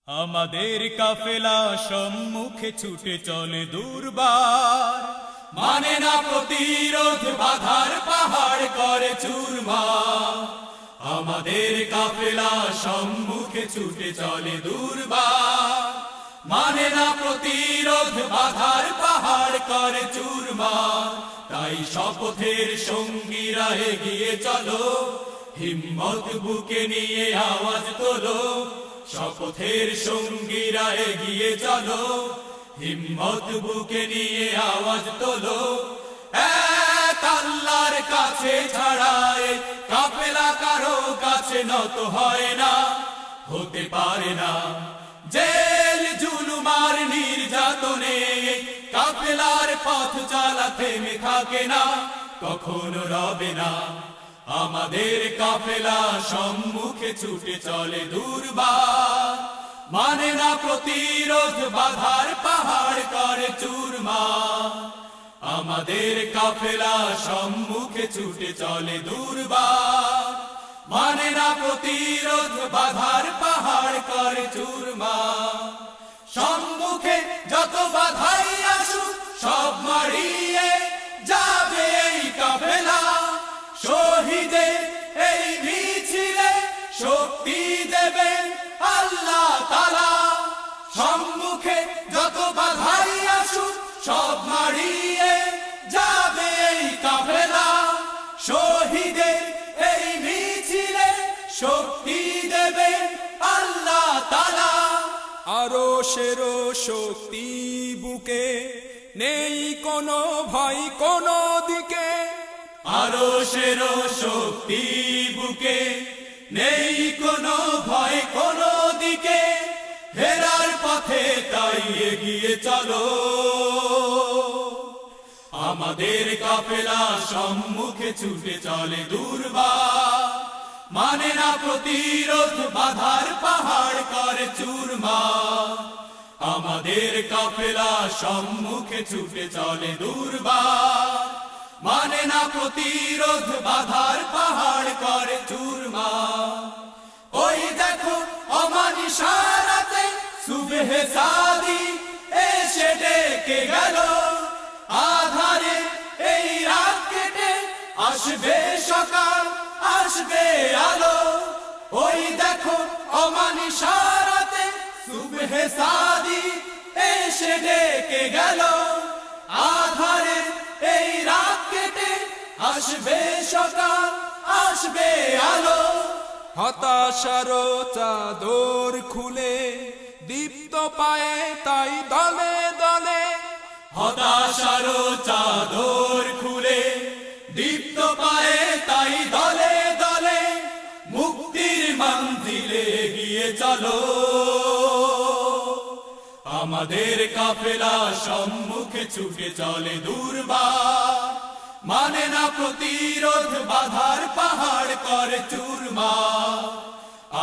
আমাদের কাফেলা সম্মুখে ছুটে চলে দুর্বার, মানে না প্রতিরোধ, বাধার পাহাড় করে চুরমার। আমাদের কাফেলা সম্মুখে ছুটে চলে দুর্বার, মানে না প্রতিরোধ, বাধার পাহাড় করে চুরমার। তাই শপথের সঙ্গীরা এগিয়ে চলো, হিম্মত বুকে নিয়ে আওয়াজ তোলো। শপথের সঙ্গীরা এগিয়ে চলো, হিম্মত বুকে নিয়ে আওয়াজ তোলো। এক আল্লাহর কাছে ছাড়া এই কাফেলা কারো কাছে নত হয় না, হতে পারে না। জেল জুলুমার নির্যাতনে কাফেলার পথ চলা থেমে থাকে না, কখনো রবে না। আমাদের কাফেলা সম্মুখে ছুটে চলে দুর্বার, মানে না প্রতিরোধ, বাধার পাহাড় করে চুরমার। আমাদের কাফেলা সম্মুখে ছুটে চলে দুর্বার, মানে না প্রতিরোধ, বাধার পাহাড় করে চুরমার। সম্মুখে যত বাধাই আসুক সব মারিয়ে যাবে এই কাফেলা, শহীদের এই মিছিলে শক্তি দেবেন আল্লাহ তাআলা। সম্মুখে যত বাধাই আসুক সব মারিয়ে যাবে এই কাফেলা, শহীদের এই মিছিলে শক্তি দেবেন আল্লাহ তাআলা। আরশের শক্তি বুকে, নেই কোনো ভয় কোনো দিকে। আরশের শক্তি বুকে, নেই কোনো ভয় কোনো দিকে। হেরার পথে তাই এগিয়ে চলো, আমাদের কাফেলা সম্মুখে ছুটে চলে দুর্বার, মানে না প্রতিরোধ, বাধার পাহাড় করে চুরমার। আমাদের কাফেলা সম্মুখে ছুটে চলে দুর্বার, মানে না প্রতিরোধ, বাধার পাহাড় করে চুরমার। ওই দেখো অমানিসারাতে সুবহে সাদি এসে ডেকে গেল, আধারে এই রাত কেটে আসবে সকাল, আসবে আলো। ওই দেখো অমানিসারাতে সুবহে সাদি এসে ডেকে গেল, আধারে এই রাত কেটে আসবে সকাল, আসবে আলো। হতাশার চাদর খুলে দীপ্ত পায়ে তাই দলে দলে। হতাশার চাদর খুলে দীপ্ত পায়ে তাই দলে দলে। মুক্তির মঞ্জিলে এগিয়ে চলো, আমাদের কাফেলা সম্মুখে ছুটে চলে দুর্বার, মানে না প্রতিরোধ, বাধার পাহাড় করে চুরমার।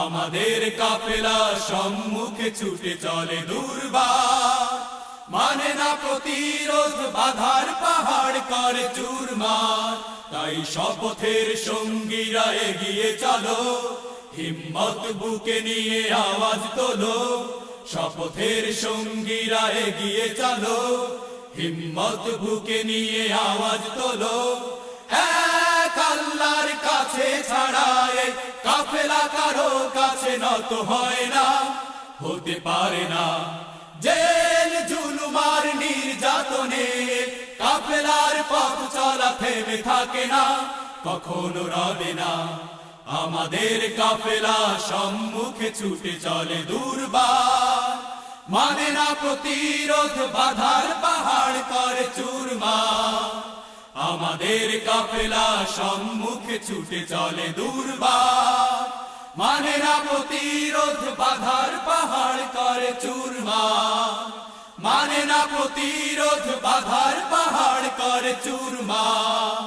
আমাদের কাফেলা সম্মুখে ছুটে চলে দুর্বার, মানে না প্রতিরোধ, বাধার পাহাড় করে চুরমার। তাই শপথের সঙ্গীরা এগিয়ে চলো, হিম্মত বুকে নিয়ে আওয়াজ তোলো। শপথের সঙ্গীরা এগিয়ে চলো, হিম্মত বুকে নিয়ে আওয়াজ তোলো। এক আল্লাহর কাছে ছাড়া এই কাফেলা কারো কাছে নত হয় না, হতে পারে না। জেল জুলুমার নির্যাতনে কাফেলার পথ চলা থেমে থাকে না, কখনো রবে না। আমাদের কাফেলা সম্মুখে ছুটে চলে দুর্বার, মানে না প্রতিরোধ, বাধার পাহাড় করে চুরমার। আমাদের কাফেলা সম্মুখে ছুটে চলে দুর্বার, মানে না প্রতিরোধ, বাধার পাহাড় করে চুরমার। মানে না প্রতিরোধ, বাধার পাহাড় করে চুরমার।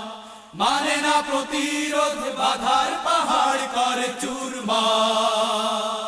মানে না প্রতিরোধ, বাধার পাহাড় করে চুরমার।